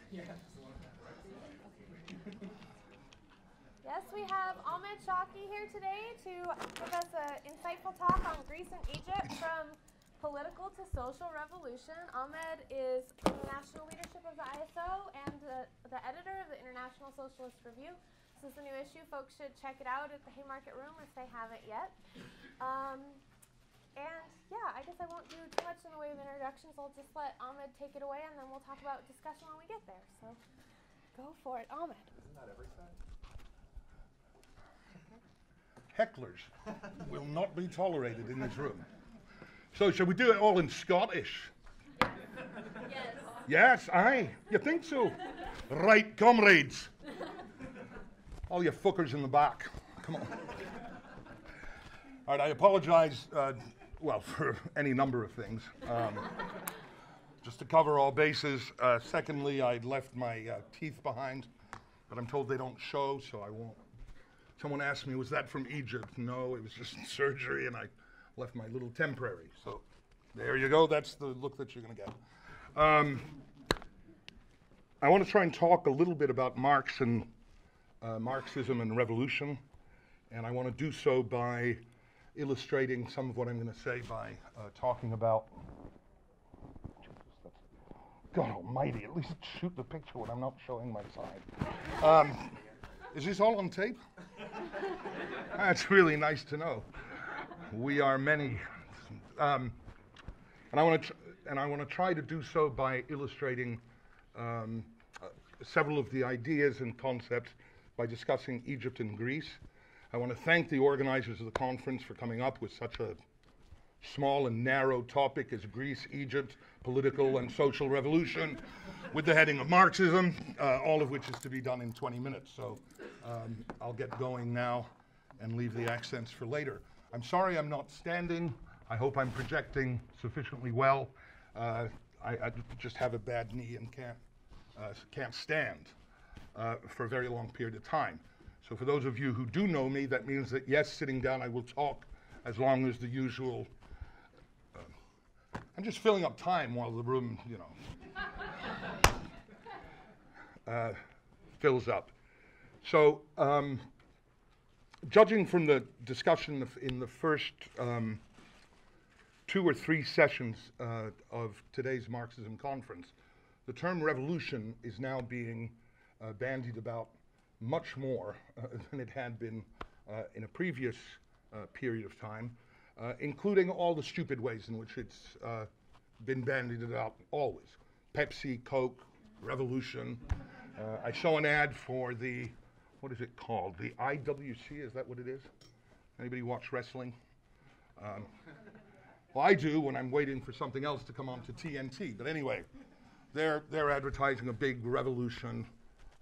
Yes, we have Ahmed Shawki here today to give us an insightful talk on Greece and Egypt from political to social revolution. Ahmed is in the national leadership of the ISO and the editor of the International Socialist Review. This is a new issue. Folks should check it out at the Haymarket Room if they haven't yet. And yeah, I guess I won't do too much in the way of introductions. I'll just let Ahmed take it away, and then we'll talk about discussion when we get there. So go for it, Ahmed. Isn't that every side? Hecklers will not be tolerated in this room. So shall we do it all in Scottish? Yes. Yes, aye. You think so? Right, comrades. All you fuckers in the back. Come on. All right, I apologize, well, for any number of things. Just to cover all bases. Secondly, I'd left my teeth behind, but I'm told they don't show, so I won't. Someone asked me, was that from Egypt? No, it was just surgery, and I left my little temporary. So there you go. That's the look that you're going to get. I want to try and talk a little bit about Marxism and revolution, and I want to do so by illustrating some of what I'm going to say by talking about. God almighty, at least shoot the picture when I'm not showing my side. Is this all on tape? That's really nice to know. We are many. And I want to try to do so by illustrating several of the ideas and concepts by discussing Egypt and Greece. I want to thank the organizers of the conference for coming up with such a small and narrow topic as Greece, Egypt, political and social revolution, with the heading of Marxism, all of which is to be done in 20 minutes. So I'll get going now and leave the accents for later. I'm sorry I'm not standing. I hope I'm projecting sufficiently well. I just have a bad knee and can't stand for a very long period of time. So for those of you who do know me, that means that yes, sitting down I will talk as long as the usual. I'm just filling up time while the room, fills up. So judging from the discussion in the first 2 or 3 sessions of today's Marxism conference, the term revolution is now being bandied about much more than it had been in a previous period of time, including all the stupid ways in which it's been bandied about always. Pepsi, Coke, revolution. I saw an ad for the, what is it called? The IWC, is that what it is? Anybody watch wrestling? Well, I do when I'm waiting for something else to come on to TNT. But anyway, they're advertising a big revolution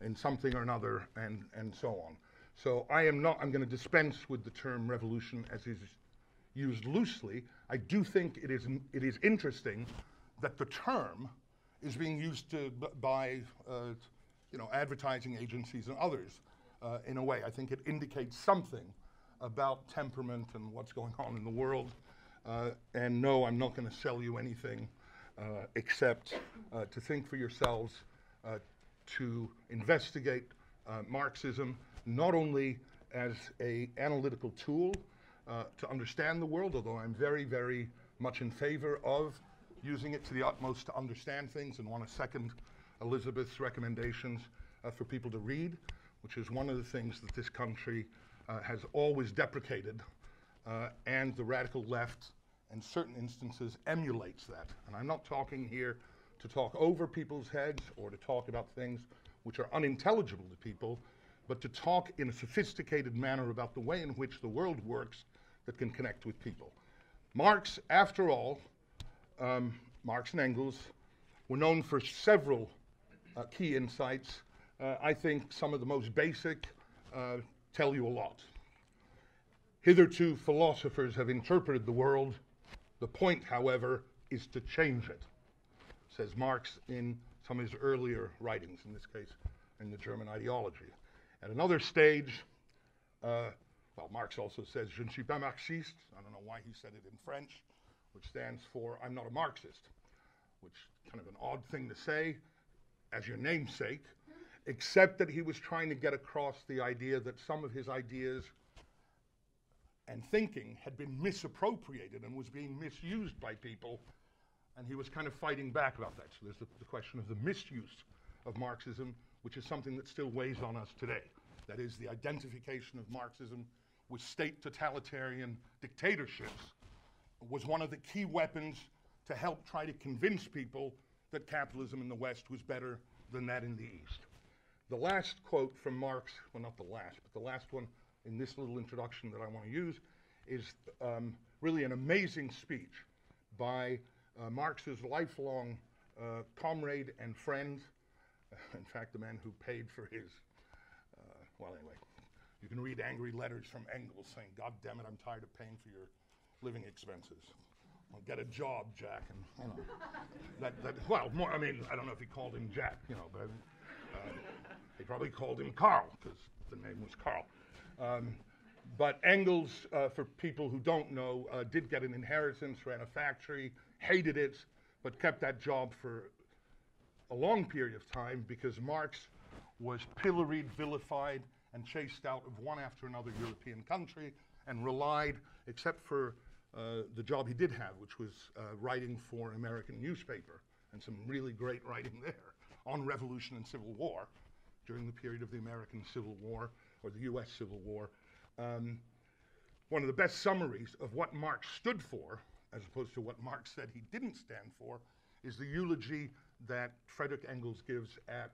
in something or another, and so on. So I'm going to dispense with the term revolution as is used loosely. I do think it is interesting that the term is being used by advertising agencies and others in a way. I think it indicates something about temperament and what's going on in the world. And no, I'm not going to sell you anything except to think for yourselves, to investigate Marxism, not only as an analytical tool to understand the world, although I'm very, very much in favor of using it to the utmost to understand things, and want to second Elizabeth's recommendations for people to read, which is one of the things that this country has always deprecated, and the radical left, in certain instances, emulates that. And I'm not talking here to talk over people's heads or to talk about things which are unintelligible to people, but to talk in a sophisticated manner about the way in which the world works that can connect with people. Marx, after all, Marx and Engels were known for several key insights. I think some of the most basic tell you a lot. Hitherto, philosophers have interpreted the world. The point, however, is to change it, says Marx in some of his earlier writings, in this case, in the German ideology. At another stage, Marx also says, je ne suis pas marxiste. I don't know why he said it in French, which stands for, I'm not a Marxist, which is kind of an odd thing to say. as your namesake, except that he was trying to get across the idea that some of his ideas and thinking had been misappropriated and was being misused by people, and he was kind of fighting back about that. So there's the question of the misuse of Marxism, which is something that still weighs on us today. That is, the identification of Marxism with state totalitarian dictatorships was one of the key weapons to help try to convince people that capitalism in the West was better than that in the East. The last quote from Marx, well, not the last, but the last one in this little introduction that I want to use is really an amazing speech by Marx's lifelong comrade and friend, in fact, the man who paid for his, well, anyway, you can read angry letters from Engels saying, "God damn it, I'm tired of paying for your living expenses. Well, get a job, Jack." And, you know, well, more, I mean, I don't know if he called him Jack, you know, but he probably called him Karl, because the name was Karl. But Engels, for people who don't know, did get an inheritance, ran a factory, hated it, but kept that job for a long period of time because Marx was pilloried, vilified, and chased out of one after another European country, and relied, except for the job he did have, which was writing for an American newspaper, and some really great writing there, on revolution and civil war during the period of the American Civil War, or the US Civil War. One of the best summaries of what Marx stood for, as opposed to what Marx said he didn't stand for, is the eulogy that Friedrich Engels gives at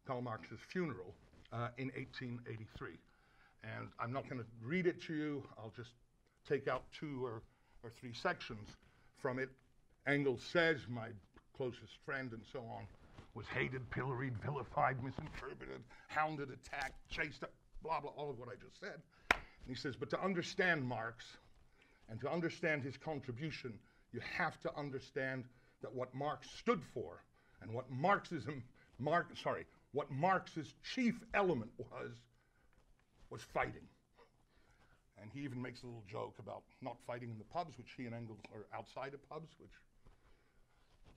Karl Marx's funeral in 1883. And I'm not going to read it to you. I'll just take out two or three sections from it. Engels says, "My closest friend," and so on, "was hated, pilloried, vilified, misinterpreted, hounded, attacked, chased up," blah, blah, all of what I just said. And he says, "But to understand Marx and to understand his contribution, you have to understand that what Marx stood for and what Marx's chief element was fighting." And he even makes a little joke about not fighting in the pubs, which he and Engels, or outside of pubs, which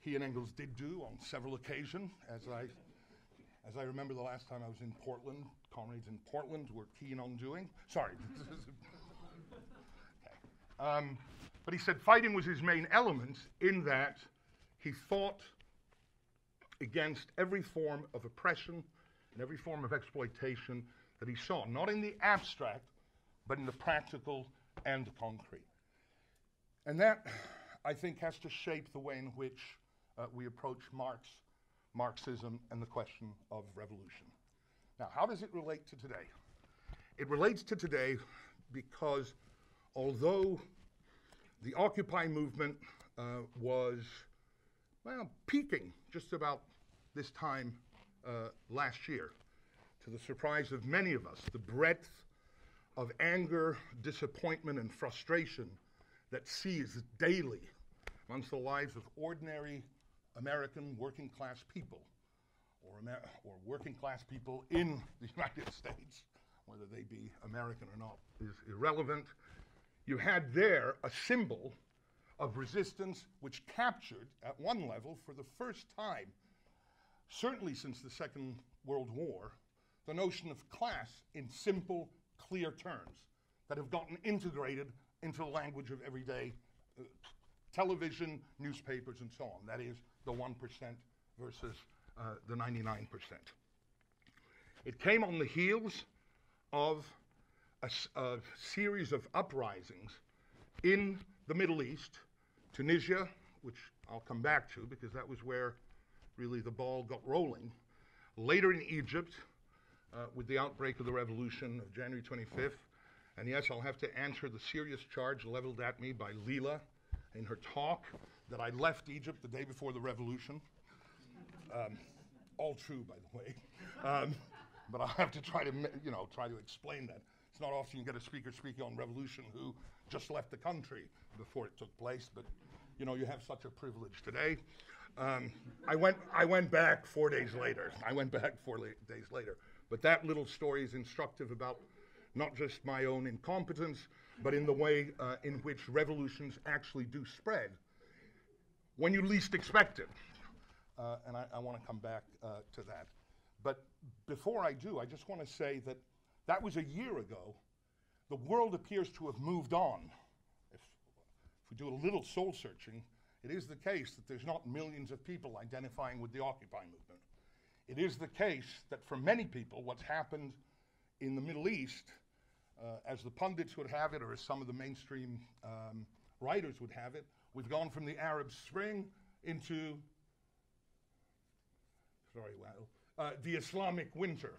he and Engels did do on several occasions. As I remember the last time I was in Portland, comrades in Portland were keen on doing. Sorry. Okay. But he said fighting was his main element in that he fought against every form of oppression and every form of exploitation that he saw, not in the abstract, but in the practical and the concrete. And that, I think, has to shape the way in which we approach Marxism, and the question of revolution. Now, how does it relate to today? It relates to today because although the Occupy movement was, well, peaking just about this time last year, to the surprise of many of us, the breadth of anger, disappointment, and frustration that seized daily amongst the lives of ordinary American working class people, or working class people in the United States, whether they be American or not, is irrelevant. You had there a symbol of resistance which captured, at one level, for the first time, certainly since the Second World War, the notion of class in simple, clear terms that have gotten integrated into the language of everyday television, newspapers, and so on. That is, the 1% versus the 99%. It came on the heels of a series of uprisings in the Middle East, Tunisia, which I'll come back to because that was where really the ball got rolling. Later in Egypt, with the outbreak of the revolution of January 25th, and yes, I'll have to answer the serious charge leveled at me by Leela in her talk that I left Egypt the day before the revolution. All true, by the way. But I'll have to try to explain that. It's not often you get a speaker speaking on revolution who just left the country before it took place, but you know, you have such a privilege today. I went back 4 days later. But that little story is instructive about not just my own incompetence, but in the way in which revolutions actually do spread when you least expect it. and I want to come back to that. But before I do, I just want to say that that was a year ago. The world appears to have moved on. If we do a little soul searching, it is the case that there's not millions of people identifying with the Occupy movement. It is the case that for many people, what's happened in the Middle East, as the pundits would have it, or as some of the mainstream writers would have it, we've gone from the Arab Spring into, the Islamic winter.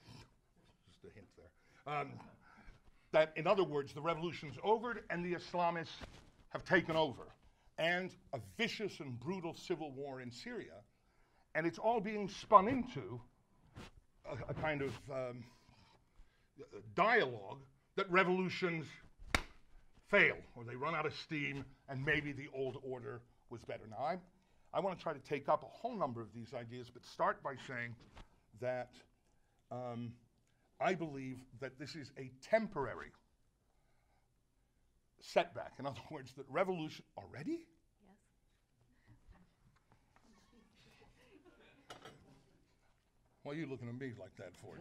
Just a hint there. That, in other words, the revolution's over and the Islamists have taken over. And a vicious and brutal civil war in Syria. And it's all being spun into a kind of dialogue that revolutions fail, or they run out of steam, and maybe the old order was better. Now, I want to try to take up a whole number of these ideas, but start by saying that I believe that this is a temporary setback. In other words, that revolution already? Yes. What are you looking at me like that for?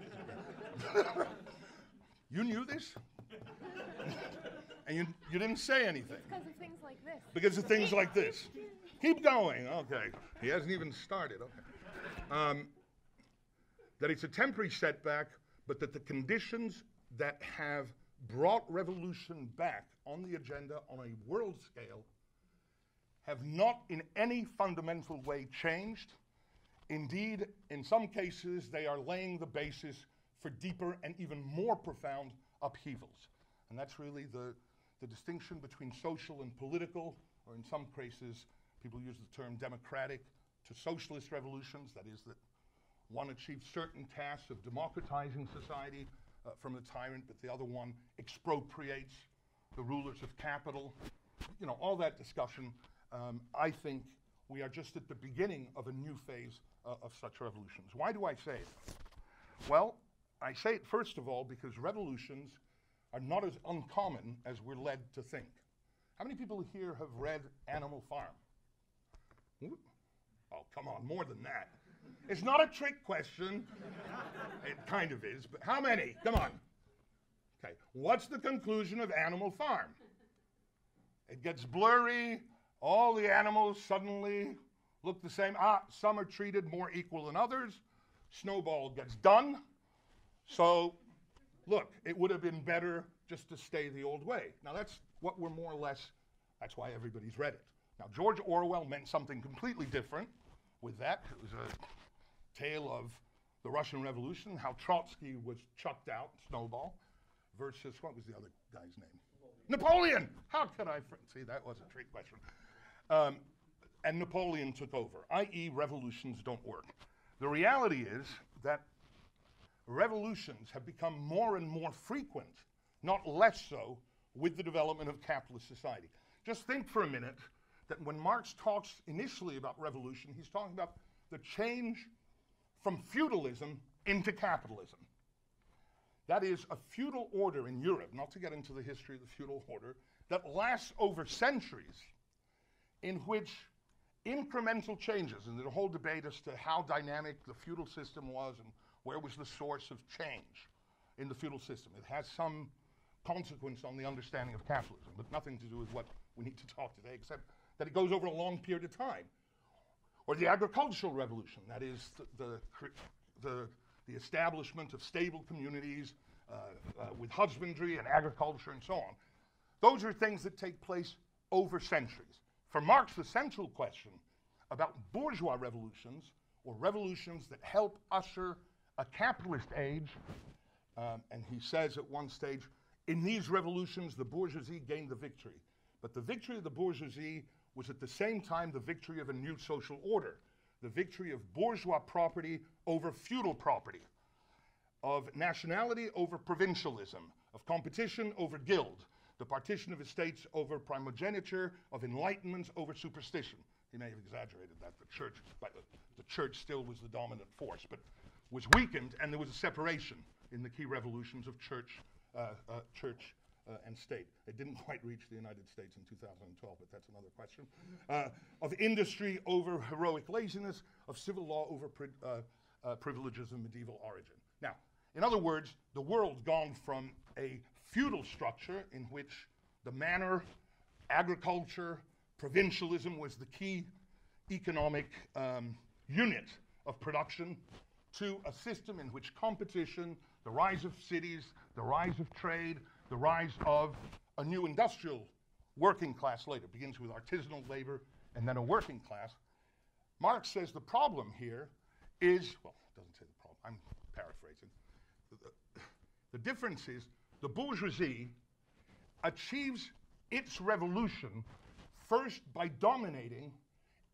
You knew this? And you didn't say anything? Because of things like this. Because of things like this. Keep going. Okay. He hasn't even started. Okay. That it's a temporary setback, but that the conditions that have brought revolution back on the agenda on a world scale have not in any fundamental way changed. Indeed, in some cases, they are laying the basis for deeper and even more profound upheavals. And that's really the distinction between social and political, or in some cases, people use the term democratic to socialist revolutions. That is, that one achieves certain tasks of democratizing society from the tyrant, but the other one expropriates the rulers of capital. You know, all that discussion, I think we are just at the beginning of a new phase of such revolutions. Why do I say it? Well, I say it first of all because revolutions are not as uncommon as we're led to think. How many people here have read Animal Farm? Oh, come on, more than that. It's not a trick question. It kind of is, but how many? Come on. Okay, what's the conclusion of Animal Farm? It gets blurry. All the animals suddenly look the same. Some are treated more equal than others. Snowball gets done. So, look, it would have been better just to stay the old way. Now, that's what we're more or less, that's why everybody's read it. Now, George Orwell meant something completely different with that. It was a tale of the Russian Revolution, how Trotsky was chucked out, Snowball, versus, what was the other guy's name? Napoleon! How could I, see, that was a trick question. And Napoleon took over, i.e. revolutions don't work. The reality is that revolutions have become more and more frequent, not less so, with the development of capitalist society. Just think for a minute that when Marx talks initially about revolution, he's talking about the change from feudalism into capitalism. That is a feudal order in Europe, not to get into the history of the feudal order, that lasts over centuries, in which incremental changes, and there's a whole debate as to how dynamic the feudal system was and where was the source of change in the feudal system. It has some consequence on the understanding of capitalism, but nothing to do with what we need to talk today, except that it goes over a long period of time. Or the agricultural revolution, that is the establishment of stable communities with husbandry and agriculture and so on. Those are things that take place over centuries. For Marx, the central question about bourgeois revolutions, or revolutions that help usher a capitalist age, and he says at one stage, in these revolutions, the bourgeoisie gained the victory. But the victory of the bourgeoisie was at the same time the victory of a new social order, the victory of bourgeois property over feudal property, of nationality over provincialism, of competition over guild, the partition of estates over primogeniture, of enlightenment over superstition. He may have exaggerated that. The church still was the dominant force, but was weakened, and there was a separation in the key revolutions of church and state. It didn't quite reach the United States in 2012, but that's another question. Of industry over heroic laziness, of civil law over privileges of medieval origin. Now, in other words, the world's gone from a feudal structure in which the manor, agriculture, provincialism was the key economic unit of production, to a system in which competition, the rise of cities, the rise of trade, the rise of a new industrial working class later, begins with artisanal labor and then a working class. Marx says the problem here is, well, it doesn't say the problem, I'm paraphrasing. The difference is the bourgeoisie achieves its revolution first by dominating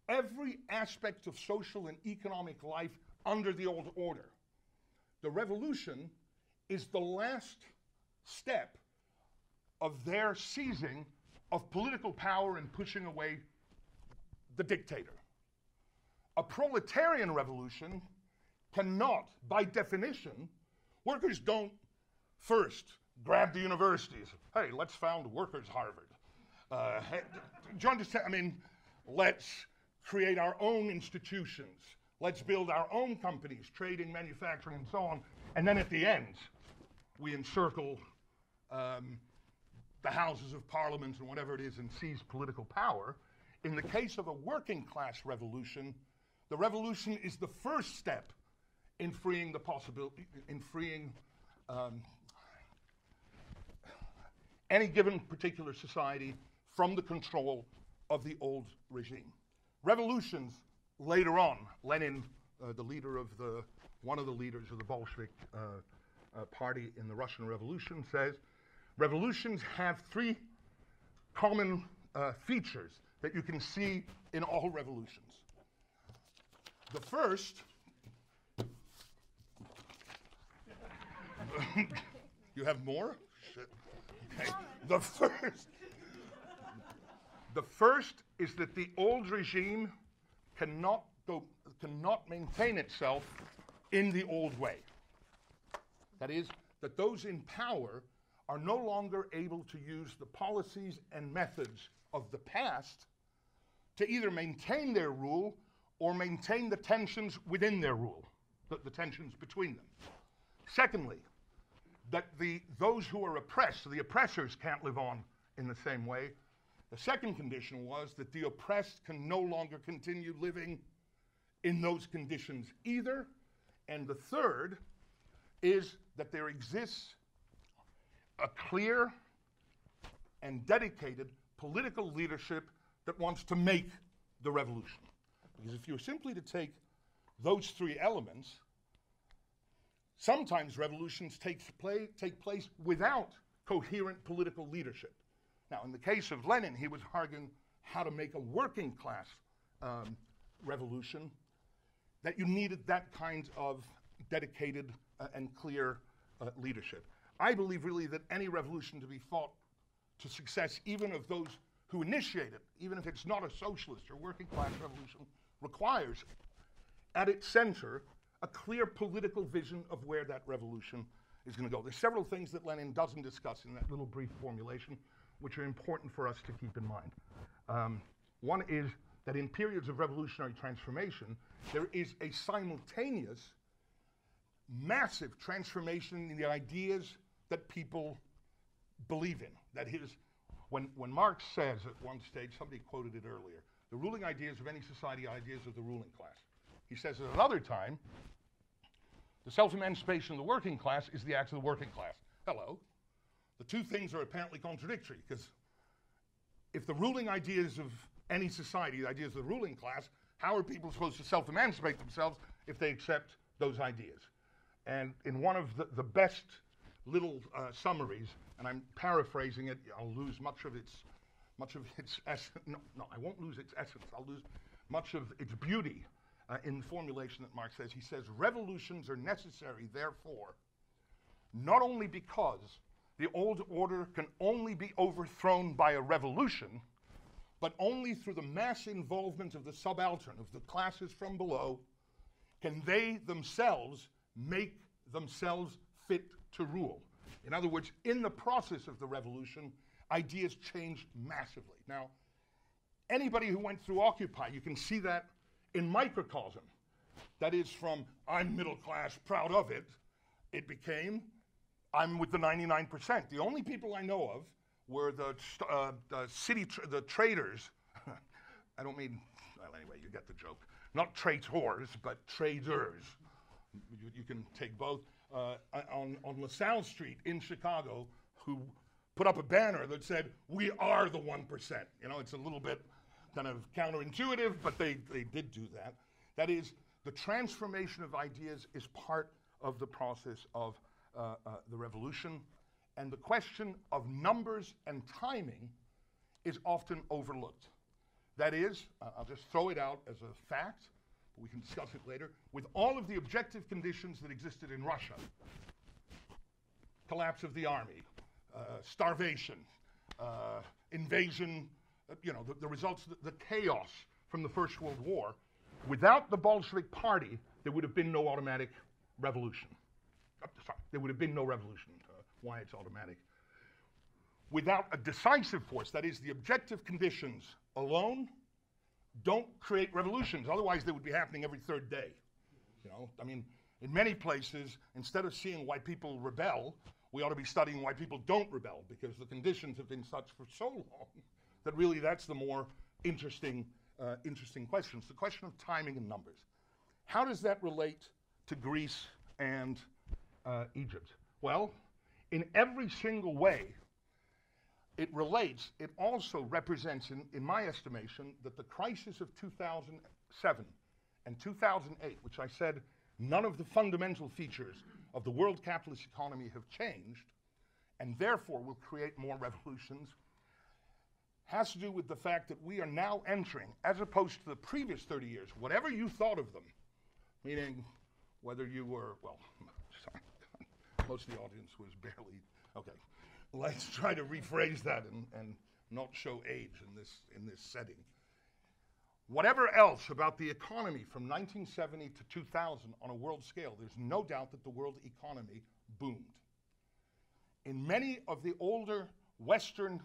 every aspect of social and economic life under the old order. The revolution is the last step of their seizing of political power and pushing away the dictator. A proletarian revolution cannot, by definition, workers don't first grab the universities. Hey, let's found Workers' Harvard. Hey, do you understand? I mean, let's create our own institutions. Let's build our own companies, trading, manufacturing, and so on. And then at the end, we encircle the houses of parliament and whatever it is and seize political power. In the case of a working class revolution, the revolution is the first step in freeing the possibility, in freeing any given particular society from the control of the old regime. Revolutions later on, Lenin, the leader of one of the leaders of the Bolshevik party in the Russian Revolution, says revolutions have three common features that you can see in all revolutions. The first, you have more? Shit. Okay. The first is that the old regime cannot maintain itself in the old way. That is, that those in power are no longer able to use the policies and methods of the past to either maintain their rule or maintain the tensions within their rule, the tensions between them. Secondly, that those who are oppressed, so the oppressors can't live on in the same way. The second condition was that the oppressed can no longer continue living in those conditions either. And the third is that there exists a clear and dedicated political leadership that wants to make the revolution. Because if you were simply to take those three elements, sometimes revolutions take place without coherent political leadership. Now, in the case of Lenin, he was arguing how to make a working class revolution, that you needed that kind of dedicated and clear leadership. I believe really that any revolution to be fought to success, even of those who initiate it, even if it's not a socialist or working class revolution, requires at its center a clear political vision of where that revolution is going to go. There's several things that Lenin doesn't discuss in that little brief formulation, which are important for us to keep in mind. One is that in periods of revolutionary transformation, there is a simultaneous, massive transformation in the ideas that people believe in. That is, when Marx says at one stage, somebody quoted it earlier, the ruling ideas of any society are ideas of the ruling class. He says at another time, the self-emancipation of the working class is the act of the working class. Hello. The two things are apparently contradictory, because if the ruling ideas of any society, the ideas of the ruling class, how are people supposed to self-emancipate themselves if they accept those ideas? And in one of the best little summaries, and I'm paraphrasing it, I'll lose much of its essence. No, I won't lose its essence. I'll lose much of its beauty in the formulation that Marx says. He says, revolutions are necessary, therefore, not only because the old order can only be overthrown by a revolution, but only through the mass involvement of the subaltern, of the classes from below, can they themselves make themselves fit to rule. In other words, in the process of the revolution, ideas changed massively. Now, anybody who went through Occupy, you can see that in microcosm. That is from, I'm middle class, proud of it, it became, I'm with the 99%. The only people I know of were the traders. I don't mean, well, anyway, you get the joke. Not traitors, but traders. You can take both. On LaSalle Street in Chicago, who put up a banner that said, "We are the 1%. You know, it's a little bit kind of counterintuitive, but they did do that. That is, the transformation of ideas is part of the process of the revolution, and the question of numbers and timing is often overlooked. That is, I'll just throw it out as a fact, but we can discuss it later, with all of the objective conditions that existed in Russia, collapse of the army, starvation, invasion, the results, the chaos from the First World War, without the Bolshevik Party, there would have been no automatic revolution. Sorry, there would have been no revolution. Why it's automatic. Without a decisive force, that is, the objective conditions alone don't create revolutions. Otherwise, they would be happening every third day. I mean, in many places, instead of seeing why people rebel, we ought to be studying why people don't rebel, because the conditions have been such for so long that really that's the more interesting questions. The question of timing and numbers. How does that relate to Greece and Egypt? Well, in every single way, it relates. It also represents, in my estimation, that the crisis of 2007 and 2008, which I said none of the fundamental features of the world capitalist economy have changed, and therefore will create more revolutions, has to do with the fact that we are now entering, as opposed to the previous 30 years, whatever you thought of them, meaning whether you were, well, sorry, most of the audience was barely, okay. Let's try to rephrase that and not show age in this setting. Whatever else about the economy from 1970 to 2000 on a world scale, there's no doubt that the world economy boomed. In many of the older Western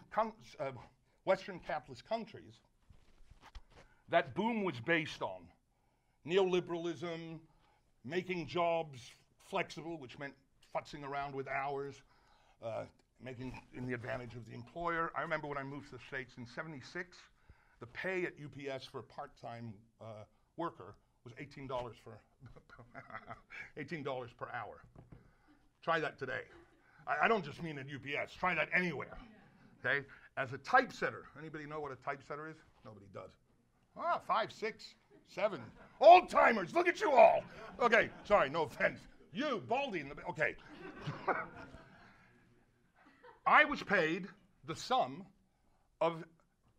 capitalist countries, that boom was based on neoliberalism, making jobs flexible, which meant futzing around with hours, making in the advantage of the employer. I remember when I moved to the States in '76, the pay at UPS for a part-time worker was $18 per hour. Try that today. I don't just mean at UPS. Try that anywhere. Okay? As a typesetter, anybody know what a typesetter is? Nobody does. 5, 6, 7. Old timers, look at you all. Okay, sorry, no offense. You, Baldy in the okay. I was paid the sum of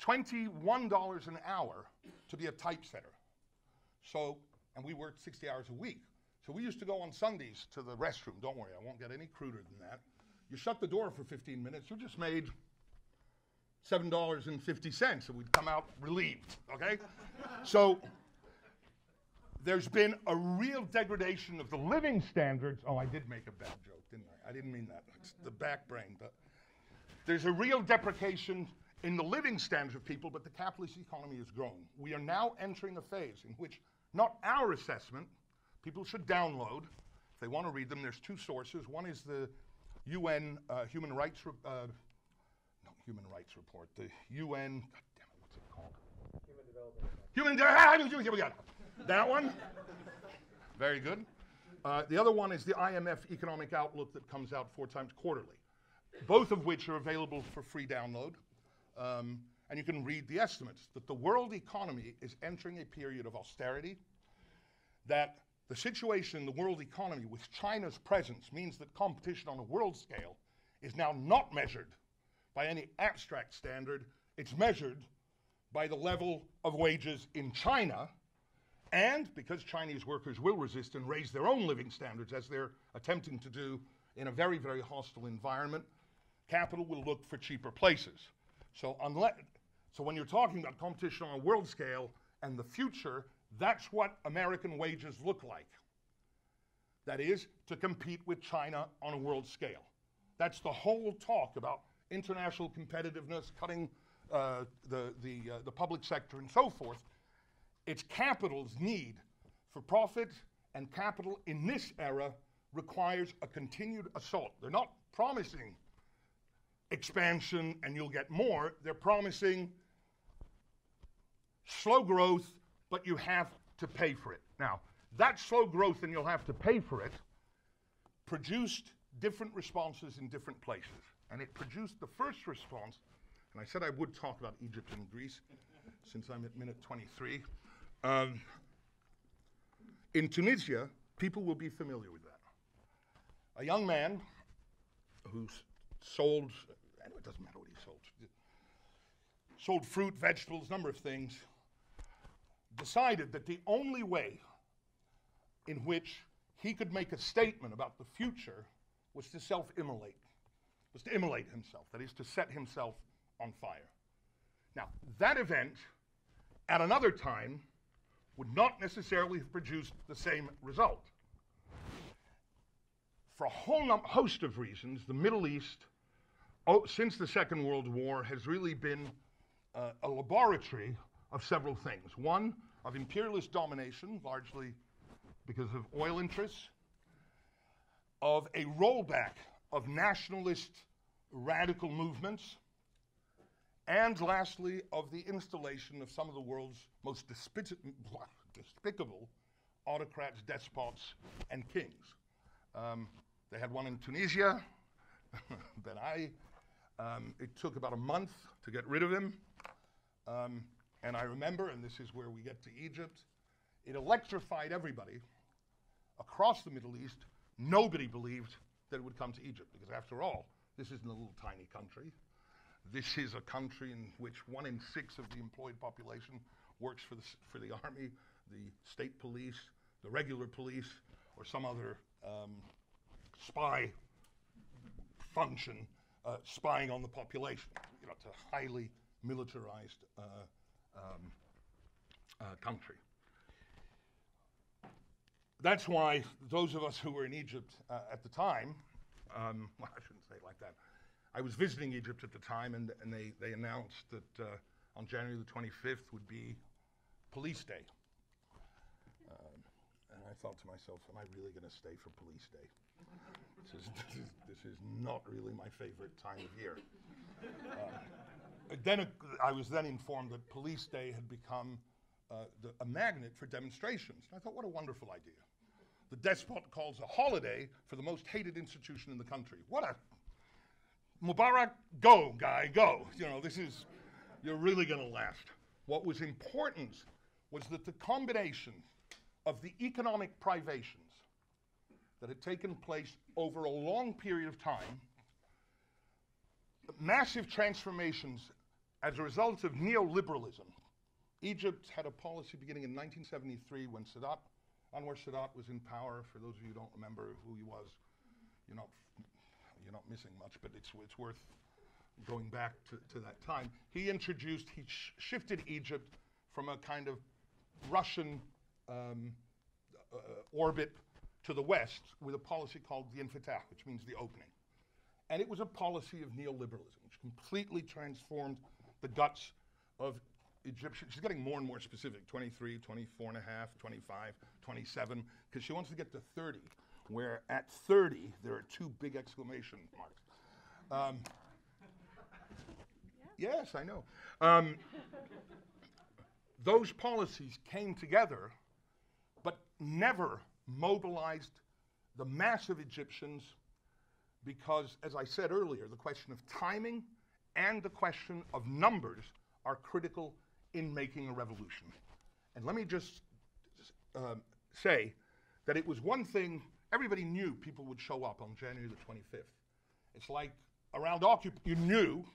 $21 an hour to be a typesetter. So, and we worked 60 hours a week. So we used to go on Sundays to the restroom. Don't worry, I won't get any cruder than that. You shut the door for 15 minutes, you just made $7.50, and we'd come out relieved, okay? So there's been a real degradation of the living standards. Oh, I did make a bad joke, didn't I? I didn't mean that. It's the back brain. But there's a real deprecation in the living standards of people, but the capitalist economy has grown. We are now entering a phase in which, not our assessment, people should download. If they want to read them, there's two sources. One is the UN Human Rights Report, the UN, God damn it, what's it called? Human Development. That one. Very good. The other one is the IMF Economic Outlook that comes out 4 times quarterly, both of which are available for free download. And you can read the estimates that the world economy is entering a period of austerity, that the situation in the world economy with China's presence means that competition on a world scale is now not measured by any abstract standard. It's measured by the level of wages in China, and because Chinese workers will resist and raise their own living standards, as they're attempting to do in a very, very hostile environment, capital will look for cheaper places. So when you're talking about competition on a world scale and the future, that's what American wages look like. That is, to compete with China on a world scale. That's the whole talk about international competitiveness, cutting the public sector and so forth. It's capital's need for profit, and capital in this era requires a continued assault. They're not promising expansion and you'll get more. They're promising slow growth, but you have to pay for it. Now, that slow growth and you'll have to pay for it produced different responses in different places. And it produced the first response, and I said I would talk about Egypt and Greece since I'm at minute 23. In Tunisia, people will be familiar with that. A young man who sold, it doesn't matter what he sold fruit, vegetables, number of things, decided that the only way in which he could make a statement about the future was to self-immolate, was to immolate himself, that is, to set himself on fire. Now, that event, at another time, would not necessarily have produced the same result. For a whole host of reasons, the Middle East, since the Second World War, has really been a laboratory of several things. One, of imperialist domination, largely because of oil interests, of a rollback of nationalist radical movements, and lastly, of the installation of some of the world's most despicable autocrats, despots, and kings. They had one in Tunisia that it took about a month to get rid of him. And I remember, and this is where we get to Egypt, it electrified everybody across the Middle East. Nobody believed that it would come to Egypt, because after all, this isn't a little tiny country. This is a country in which 1 in 6 of the employed population works for the army, the state police, the regular police, or some other spy function spying on the population. You know, it's a highly militarized country. That's why those of us who were in Egypt at the time, well, I shouldn't say it like that. I was visiting Egypt at the time, and they announced that on January the 25th would be Police Day. And I thought to myself, am I really going to stay for Police Day? This is not really my favorite time of year. I was then informed that Police Day had become a magnet for demonstrations. And I thought, what a wonderful idea. The despot calls a holiday for the most hated institution in the country. What a Mubarak, go, guy, go. You know, you're really going to last. What was important was that the combination of the economic privations that had taken place over a long period of time, massive transformations as a result of neoliberalism. Egypt had a policy beginning in 1973 when Anwar Sadat was in power. For those of you who don't remember who he was, you're not missing much, but it's worth going back to that time. He shifted Egypt from a kind of Russian orbit to the west with a policy called the Infitah, which means the opening. And it was a policy of neoliberalism, which completely transformed the guts of Egyptians. She's getting more and more specific, 23, 24 and a half, 25, 27, because she wants to get to 30, where at 30, there are 2 big exclamation marks. Yes, I know. Those policies came together, but never mobilized the mass of Egyptians because, as I said earlier, the question of timing and the question of numbers are critical in making a revolution. And let me just say that it was one thing, everybody knew people would show up on January the 25th. It's like around Occupy, you knew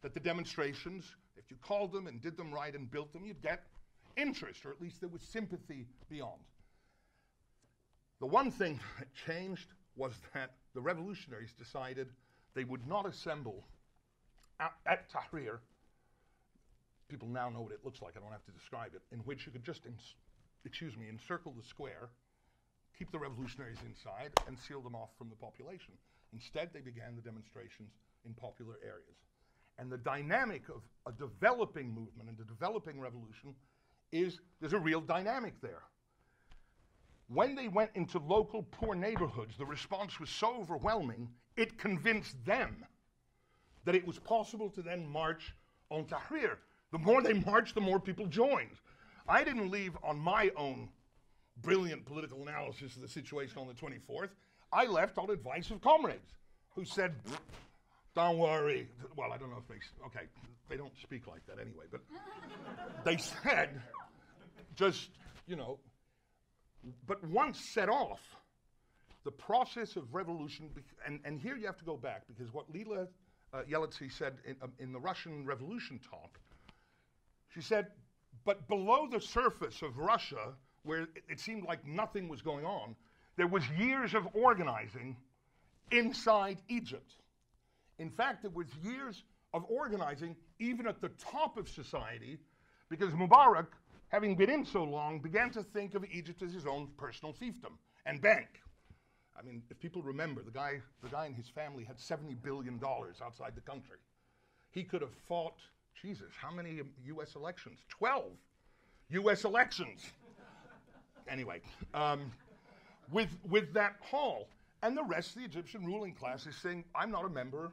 that the demonstrations, if you called them and did them right and built them, you'd get interest, or at least there was sympathy beyond. The one thing that changed was that the revolutionaries decided they would not assemble at Tahrir. People now know what it looks like, I don't have to describe it, in which you could just, encircle the square, keep the revolutionaries inside and seal them off from the population. Instead, they began the demonstrations in popular areas. And the dynamic of a developing movement and a developing revolution is, there's a real dynamic there. When they went into local poor neighborhoods, the response was so overwhelming, it convinced them that it was possible to then march on Tahrir. The more they marched, the more people joined. I didn't leave on my own brilliant political analysis of the situation on the 24th. I left on advice of comrades who said, don't worry. Well, I don't know if okay, they don't speak like that anyway, but they said, just, you know, but once set off, the process of revolution, and here you have to go back, because what Lila Yelitsy said in the Russian Revolution talk, she said, but below the surface of Russia, where it seemed like nothing was going on, there was years of organizing inside Egypt. In fact, there was years of organizing even at the top of society, because Mubarak, having been in so long, began to think of Egypt as his own personal fiefdom and bank. I mean, if people remember, the guy and his family had $70 billion outside the country. He could have fought, Jesus, how many US elections? 12 US elections. Anyway, with that haul. And the rest of the Egyptian ruling class is saying, I'm not a member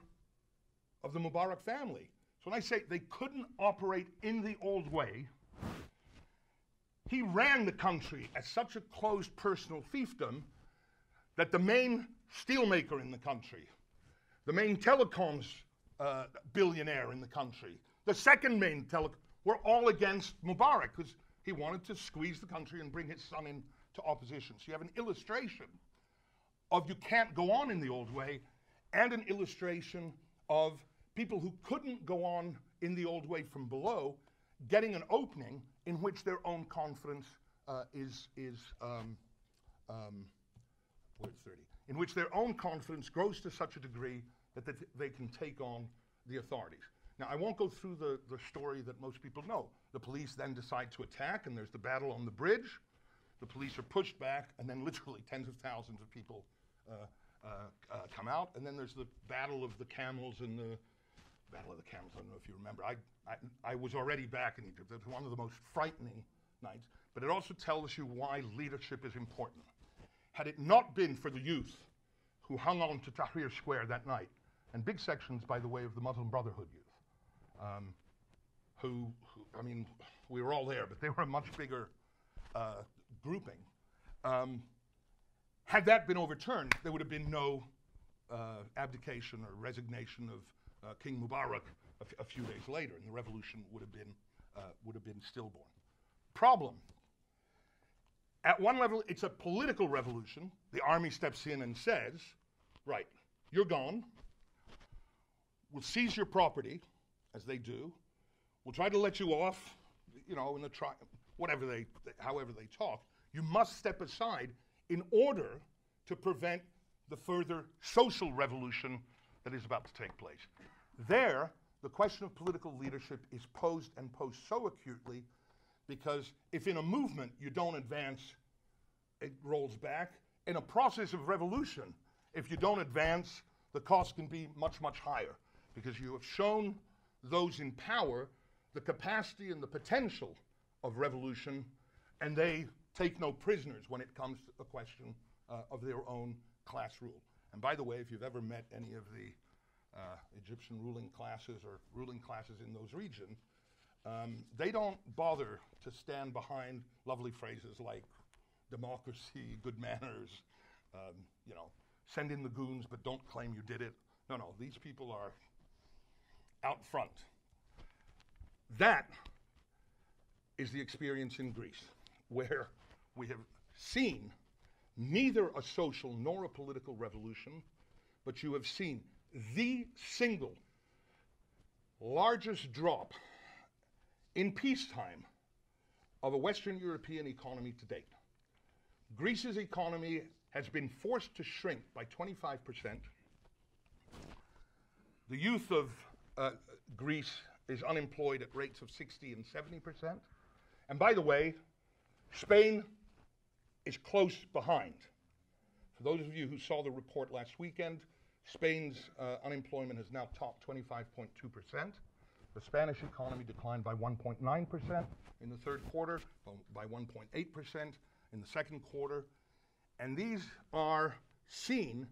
of the Mubarak family. So when I say they couldn't operate in the old way, he ran the country as such a closed personal fiefdom that the main steelmaker in the country, the main telecoms billionaire in the country, the second main were all against Mubarak because he wanted to squeeze the country and bring his son into opposition. So you have an illustration of you can't go on in the old way, and an illustration of people who couldn't go on in the old way from below getting an opening in which their own confidence in which their own confidence grows to such a degree that they can take on the authorities. Now, I won't go through the story that most people know. The police then decide to attack, and there's the battle on the bridge. The police are pushed back, and then literally tens of thousands of people come out. And then there's the Battle of the Camels and the Battle of the Camels. I don't know if you remember. I was already back in Egypt. It was one of the most frightening nights. But it also tells you why leadership is important. Had it not been for the youth who hung on to Tahrir Square that night, and big sections, by the way, of the Muslim Brotherhood youth, who, I mean, we were all there, but they were a much bigger grouping. Had that been overturned, there would have been no abdication or resignation of King Mubarak a few days later, and the revolution would have been stillborn. Problem. At one level, it's a political revolution. The army steps in and says, right, you're gone. We'll seize your property, as they do. We'll try to let you off, you know, in the however they talk. You must step aside in order to prevent the further social revolution that is about to take place. There, the question of political leadership is posed and posed so acutely because if in a movement you don't advance, it rolls back. In a process of revolution, if you don't advance, the cost can be much, much higher because you have shown those in power the capacity and the potential of revolution, and they take no prisoners when it comes to the question of their own class rule. And by the way, if you've ever met any of the Egyptian ruling classes or ruling classes in those regions, they don't bother to stand behind lovely phrases like democracy, good manners, you know, send in the goons but don't claim you did it. No, these people are out front. That is the experience in Greece, where we have seen neither a social nor a political revolution, but you have seen the single largest drop in peacetime of a Western European economy to date. Greece's economy has been forced to shrink by 25%. The youth of Greece is unemployed at rates of 60 and 70%. And by the way, Spain is close behind. For those of you who saw the report last weekend, Spain's unemployment has now topped 25.2%. The Spanish economy declined by 1.9% in the third quarter, by 1.8% in the second quarter. And these are seen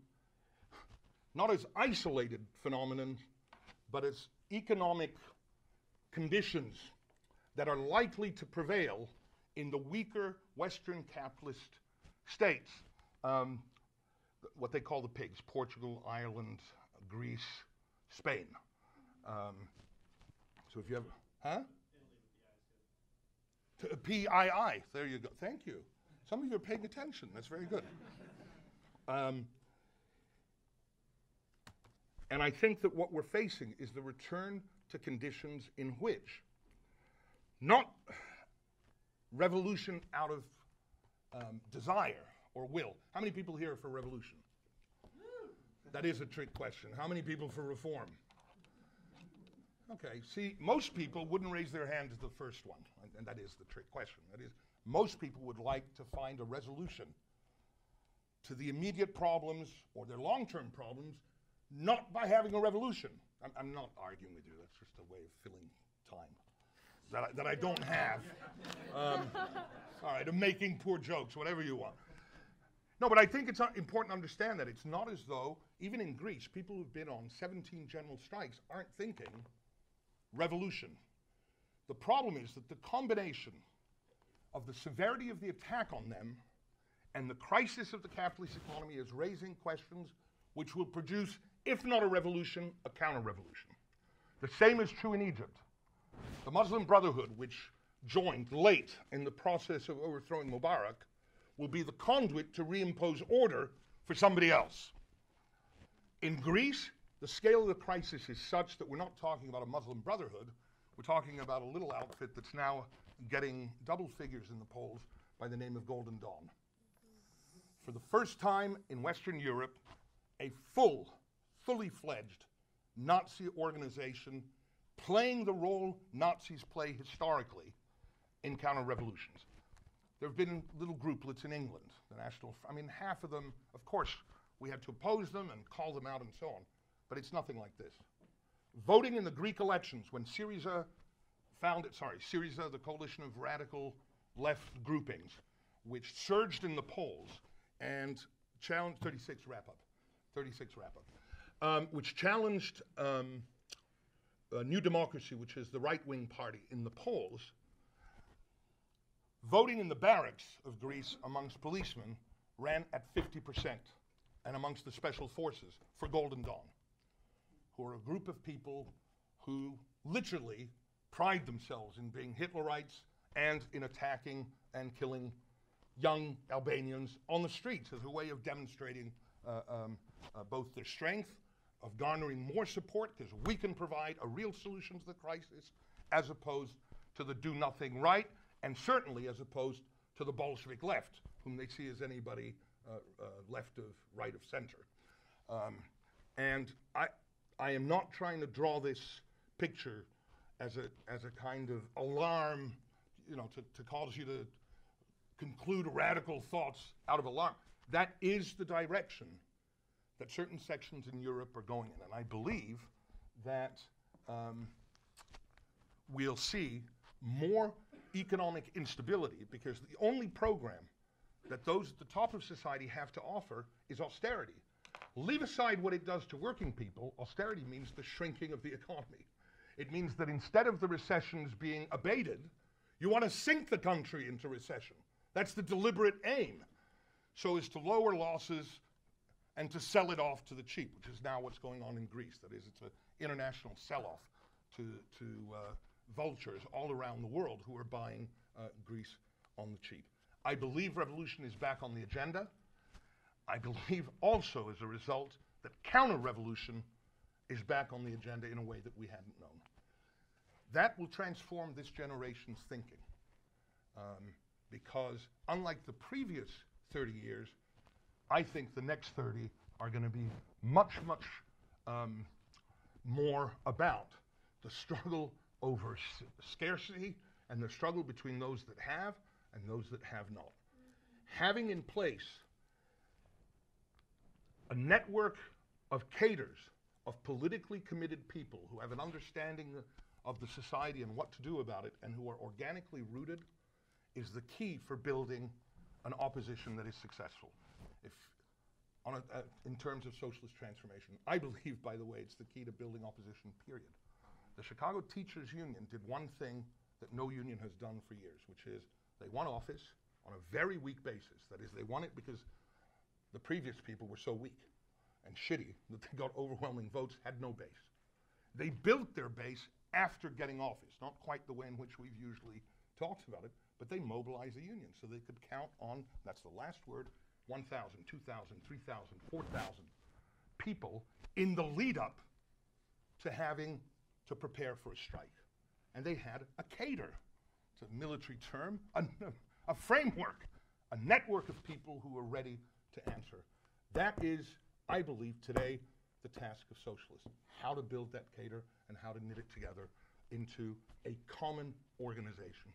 not as isolated phenomenon, but as economic conditions that are likely to prevail in the weaker Western capitalist states, what they call the pigs: Portugal, Ireland, Greece, Spain. So if you have, PII, there you go. Thank you. Some of you are paying attention. That's very good. And I think that what we're facing is the return to conditions in which, not revolution out of desire or will. How many people here are for revolution? That is a trick question. How many people for reform? Okay, see, most people wouldn't raise their hand as the first one, and that is the trick question. That is, most people would like to find a resolution to the immediate problems or their long-term problems, not by having a revolution. I'm not arguing with you. That's just a way of filling time that I don't have. All right, I'm making poor jokes, whatever you want. No, but I think it's important to understand that it's not as though, even in Greece, people who've been on 17 general strikes aren't thinking revolution. The problem is that the combination of the severity of the attack on them and the crisis of the capitalist economy is raising questions which will produce, if not a revolution, a counter-revolution. The same is true in Egypt. The Muslim Brotherhood, which joined late in the process of overthrowing Mubarak, will be the conduit to reimpose order for somebody else. In Greece, the scale of the crisis is such that we're not talking about a Muslim Brotherhood. We're talking about a little outfit that's now getting double figures in the polls by the name of Golden Dawn. For the first time in Western Europe, a fully fledged Nazi organization playing the role Nazis play historically in counter-revolutions. There have been little grouplets in England, the National, half of them, of course, we had to oppose them and call them out and so on, but it's nothing like this. Voting in the Greek elections, when Syriza, the coalition of radical left groupings, which surged in the polls and challenged, 36 wrap up, which challenged New Democracy, which is the right-wing party, in the polls. Voting in the barracks of Greece amongst policemen ran at 50%, and amongst the special forces for Golden Dawn, who are a group of people who literally pride themselves in being Hitlerites and in attacking and killing young Albanians on the streets as a way of demonstrating both their strength, of garnering more support, because we can provide a real solution to the crisis, as opposed to the do-nothing right, and certainly as opposed to the Bolshevik left, whom they see as anybody left of right of center. And I am not trying to draw this picture as a kind of alarm, to cause you to conclude radical thoughts out of alarm. That is the direction that certain sections in Europe are going in. And I believe that we'll see more economic instability, because the only program that those at the top of society have to offer is austerity. Leave aside what it does to working people. Austerity means the shrinking of the economy. It means that instead of the recessions being abated, you want to sink the country into recession. That's the deliberate aim, so as to lower losses and to sell it off to the cheap, which is now what's going on in Greece. That is, it's an international sell-off to vultures all around the world who are buying Greece on the cheap. I believe revolution is back on the agenda. I believe also, as a result, that counter-revolution is back on the agenda in a way that we hadn't known. That will transform this generation's thinking, because unlike the previous 30 years, I think the next 30 are going to be much more about the struggle over scarcity and the struggle between those that have and those that have not. Having in place a network of cadres, of politically committed people who have an understanding of the society and what to do about it, and who are organically rooted, is the key for building an opposition that is successful. If, in terms of socialist transformation, I believe, by the way, it's the key to building opposition, period. The Chicago Teachers Union did one thing that no union has done for years, which is they won office on a very weak basis. That is, they won it because the previous people were so weak and shitty that they got overwhelming votes, had no base. They built their base after getting office, not quite the way in which we've usually talked about it, but they mobilized the union so they could count on, that's the last word, 1,000, 2,000, 3,000, 4,000 people in the lead up to having to prepare for a strike. And they had a cadre, it's a military term, a framework, a network of people who were ready to answer. That is, I believe, today the task of socialists, how to build that cadre and how to knit it together into a common organization.